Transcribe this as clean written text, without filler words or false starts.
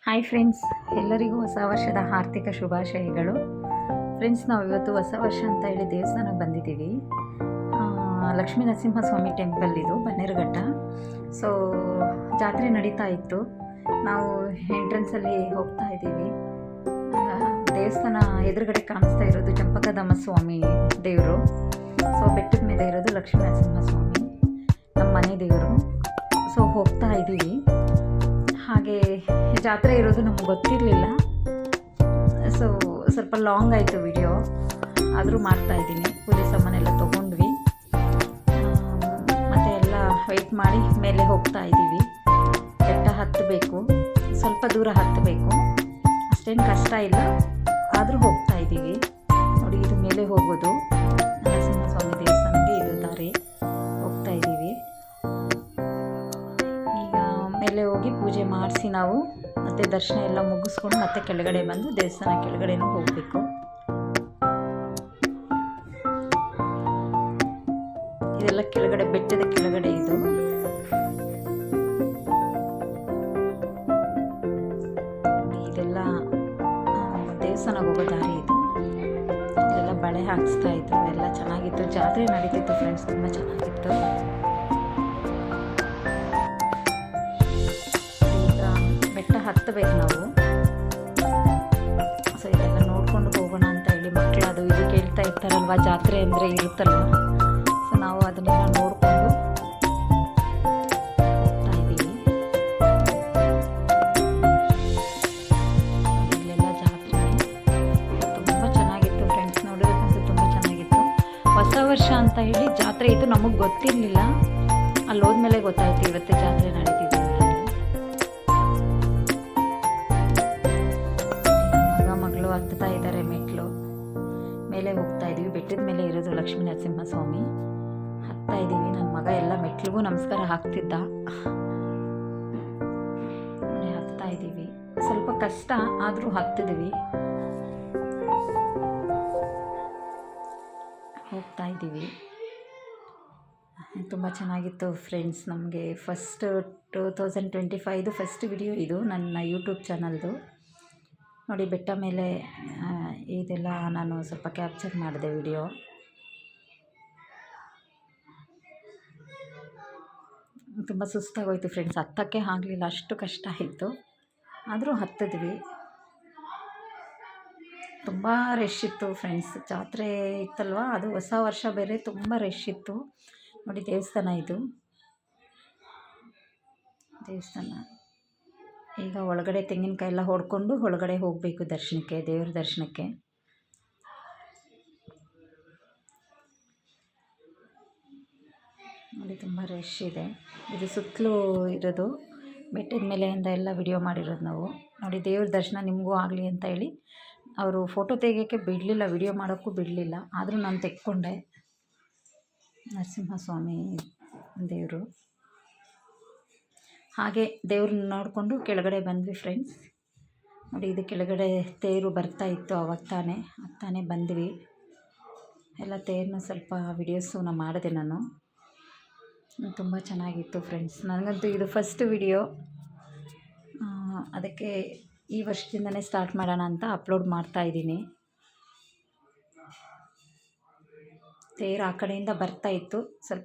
Hi friends, ಎಲ್ಲರಿಗೂ ಹೊಸ ವರ್ಷದ ಆರ್ಥಿಕ ಶುಭಾಶಯಗಳು. ಫ್ರೆಂಡ್ಸ್, ನಾವು ಇವತ್ತು ಹೊಸ ವರ್ಷ ಅಂತ ಹೇಳಿ ದೇವಸ್ಥಾನಕ್ಕೆ ಬಂದಿದ್ದೀವಿ. ಲಕ್ಷ್ಮೀ ನರಸಿಂಹಸ್ವಾಮಿ ಟೆಂಪಲ್ ಇದು, ಬನ್ನೇರುಘಟ್ಟ. ಸೊ ಜಾತ್ರೆ ನಡೀತಾ ಇತ್ತು. ನಾವು ಎಂಟ್ರೆನ್ಸಲ್ಲಿ ಹೋಗ್ತಾ ಇದ್ದೀವಿ. ದೇವಸ್ಥಾನ ಎದುರುಗಡೆ ಕಾಣಿಸ್ತಾ ಇರೋದು ಚಂಪಕಧಾಮ ಸ್ವಾಮಿ ದೇವರು. ಸೊ ಬೆಟ್ಟದ ಮೇಲೆ ಇರೋದು ಲಕ್ಷ್ಮೀ ನರಸಿಂಹಸ್ವಾಮಿ, ನಮ್ಮ ಮನೆ ದೇವರು. ಸೊ ಹೋಗ್ತಾ ಇದ್ದೀವಿ. ಹಾಗೆ ಜಾತ್ರೆ ಇರೋದು ನಮ್ಗೆ ಗೊತ್ತಿರಲಿಲ್ಲ. ಸೊ ಸ್ವಲ್ಪ ಲಾಂಗ್ ಆಯಿತು ವಿಡಿಯೋ, ಆದರೂ ಮಾಡ್ತಾಯಿದ್ದೀನಿ. ಪೂಜೆ ಸಾಮಾನೆಲ್ಲ ತೊಗೊಂಡ್ವಿ, ಮತ್ತು ಎಲ್ಲ ವೆಯ್ಟ್ ಮಾಡಿ ಮೇಲೆ ಹೋಗ್ತಾ ಇದ್ದೀವಿ. ಬೆಟ್ಟ ಹತ್ತಬೇಕು, ಸ್ವಲ್ಪ ದೂರ ಹತ್ತಬೇಕು, ಅಷ್ಟೇನು ಕಷ್ಟ ಇಲ್ಲ, ಆದರೂ ಹೋಗ್ತಾ ಇದ್ದೀವಿ. ನೋಡಿ, ಇದು ಮೇಲೆ ಹೋಗೋದು ನರಸಿಂಹಸ್ವಾಮಿ ದೇವಸ್ಥಾನಕ್ಕೆ, ಇದು ದಾರಿ. ಹೋಗ್ತಾ ಇದ್ದೀವಿ. ಈಗ ಮೇಲೆ ಹೋಗಿ ಪೂಜೆ ಮಾಡಿಸಿ ನಾವು ಮತ್ತೆ ದರ್ಶನ ಎಲ್ಲ ಮುಗಿಸ್ಕೊಂಡು ಮತ್ತೆ ಕೆಳಗಡೆ ಬಂದು ದೇವಸ್ಥಾನ ಕೆಳಗಡೆನೂ ಹೋಗಬೇಕು. ಇದೆಲ್ಲ ಕೆಳಗಡೆ, ಬೆಟ್ಟದ ಕೆಳಗಡೆ ಇದು. ಇದೆಲ್ಲ ದೇವಸ್ಥಾನಕ್ಕೆ ಹೋಗೋ ದಾರಿ ಇದು. ಇದೆಲ್ಲ ಬಳೆ ಹಾಕಿಸ್ತಾ ಇದ್ರು, ಎಲ್ಲ ಚೆನ್ನಾಗಿತ್ತು. ಜಾತ್ರೆ ನಡೀತಿತ್ತು ಫ್ರೆಂಡ್ಸ್, ತುಂಬ ಚೆನ್ನಾಗಿತ್ತು. ಬೆಟ್ಟ ಹತ್ತಬೇಕು ನಾವು. ಸೊ ಇದೆಲ್ಲ ನೋಡ್ಕೊಂಡು ಹೋಗೋಣ ಅಂತ ಹೇಳಿ ಮಕ್ಕಳು ಅದು ಇದು ಕೇಳ್ತಾ ಇರ್ತಾರಲ್ವ, ಜಾತ್ರೆ ಅಂದರೆ ಇರುತ್ತಲ್ವ. ಸೊ ನಾವು ಅದನ್ನೆಲ್ಲ ನೋಡಿಕೊಂಡು ಹೋಗ್ತಾ ಇದ್ದೀವಿ. ಇಲ್ಲೆಲ್ಲ ಜಾತ್ರೆ ತುಂಬ ಚೆನ್ನಾಗಿತ್ತು ಫ್ರೆಂಡ್ಸ್, ನೋಡೋದಕ್ಕಂತೂ ತುಂಬ ಚೆನ್ನಾಗಿತ್ತು. ಹೊಸ ವರ್ಷ ಅಂತ ಹೇಳಿ ಜಾತ್ರೆ ಇತ್ತು, ನಮಗೆ ಗೊತ್ತಿರಲಿಲ್ಲ. ಅಲ್ಲಿ ಹೋದ್ಮೇಲೆ ಗೊತ್ತಾಯ್ತು ಇವತ್ತು ಜಾತ್ರೆ ನಡೀತಿದೆ. ಹತ್ತಾ ಇದ್ದಾರೆ ಮೆಟ್ಲು, ಮೇಲೆ ಹೋಗ್ತಾ ಇದ್ದೀವಿ. ಬೆಟ್ಟದ ಮೇಲೆ ಇರೋದು ಲಕ್ಷ್ಮೀ ನರಸಿಂಹಸ್ವಾಮಿ. ಹತ್ತಾ ಇದ್ದೀವಿ. ನನ್ನ ಮಗ ಎಲ್ಲ ಮೆಟ್ಲಿಗೂ ನಮಸ್ಕಾರ ಹಾಕ್ತಿದ್ದ. ಹತ್ತಾ ಇದ್ದೀವಿ, ಸ್ವಲ್ಪ ಕಷ್ಟ ಆದರೂ ಹತ್ತಿದ್ದೀವಿ. ಹೋಗ್ತಾ ಇದ್ದೀವಿ. ತುಂಬ ಚೆನ್ನಾಗಿತ್ತು ಫ್ರೆಂಡ್ಸ್. ನಮಗೆ ಫಸ್ಟ್ 2025 ಫಸ್ಟ್ ವಿಡಿಯೋ ಇದು ನನ್ನ ಯೂಟ್ಯೂಬ್ ಚಾನಲ್ದು. ನೋಡಿ, ಬೆಟ್ಟ ಮೇಲೆ ಇದೆಲ್ಲ ನಾನು ಸ್ವಲ್ಪ ಕ್ಯಾಪ್ಚರ್ ಮಾಡಿದೆ ವಿಡಿಯೋ. ತುಂಬ ಸುಸ್ತಾಗೋಯ್ತು ಫ್ರೆಂಡ್ಸ್, ಹತ್ತಕ್ಕೆ ಆಗಲಿಲ್ಲ, ಅಷ್ಟು ಕಷ್ಟ ಆಯಿತು, ಆದರೂ ಹತ್ತಿದ್ವಿ. ತುಂಬ ರಶ್ ಇತ್ತು ಫ್ರೆಂಡ್ಸ್. ಜಾತ್ರೆ ಇತ್ತಲ್ವ, ಅದು ಹೊಸ ವರ್ಷ ಬೇರೆ, ತುಂಬ ರಶ್ ಇತ್ತು. ನೋಡಿ, ದೇವಸ್ಥಾನ ಇದು, ದೇವಸ್ಥಾನ. ಈಗ ಒಳಗಡೆ ತೆಂಗಿನಕಾಯಿ ಎಲ್ಲ ಹೊಡ್ಕೊಂಡು ಒಳಗಡೆ ಹೋಗಬೇಕು ದರ್ಶನಕ್ಕೆ, ದೇವ್ರ ದರ್ಶನಕ್ಕೆ. ನೋಡಿ, ತುಂಬ ರಶ್ ಇದೆ. ಇದು ಸುತ್ತಲೂ ಇರೋದು ಬೆಟ್ಟದ ಮೇಲೆಯಿಂದ ಎಲ್ಲ ವಿಡಿಯೋ ಮಾಡಿರೋದು ನಾವು. ನೋಡಿ, ದೇವ್ರ ದರ್ಶನ ನಿಮಗೂ ಆಗಲಿ ಅಂತ ಹೇಳಿ ಅವರು ಫೋಟೋ ತೆಗಿಯೋಕ್ಕೆ ಬಿಡಲಿಲ್ಲ, ವಿಡಿಯೋ ಮಾಡೋಕ್ಕೂ ಬಿಡಲಿಲ್ಲ, ಆದರೂ ನಾನು ತೆಕ್ಕೊಂಡೆ. ನರಸಿಂಹಸ್ವಾಮಿ ದೇವರು. ಹಾಗೆ ದೇವ್ರನ್ನ ನೋಡಿಕೊಂಡು ಕೆಳಗಡೆ ಬಂದ್ವಿ ಫ್ರೆಂಡ್ಸ್. ನೋಡಿ, ಇದು ಕೆಳಗಡೆ ತೇರು ಬರ್ತಾ ಇತ್ತು, ಅವಾಗ ತಾನೇ ಬಂದ್ವಿ. ಎಲ್ಲ ತೇರನ್ನ ಸ್ವಲ್ಪ ವಿಡಿಯೋಸನ್ನ ಮಾಡಿದೆ ನಾನು. ತುಂಬ ಚೆನ್ನಾಗಿತ್ತು ಫ್ರೆಂಡ್ಸ್. ನನಗಂತೂ ಇದು ಫಸ್ಟ್ ವಿಡಿಯೋ, ಅದಕ್ಕೆ ಈ ವರ್ಷದಿಂದನೇ ಸ್ಟಾರ್ಟ್ ಮಾಡೋಣ ಅಂತ ಅಪ್ಲೋಡ್ ಮಾಡ್ತಾಯಿದ್ದೀನಿ. ತೇರು ಆ ಕಡೆಯಿಂದ ಬರ್ತಾ ಇತ್ತು, ಸ್ವಲ್ಪ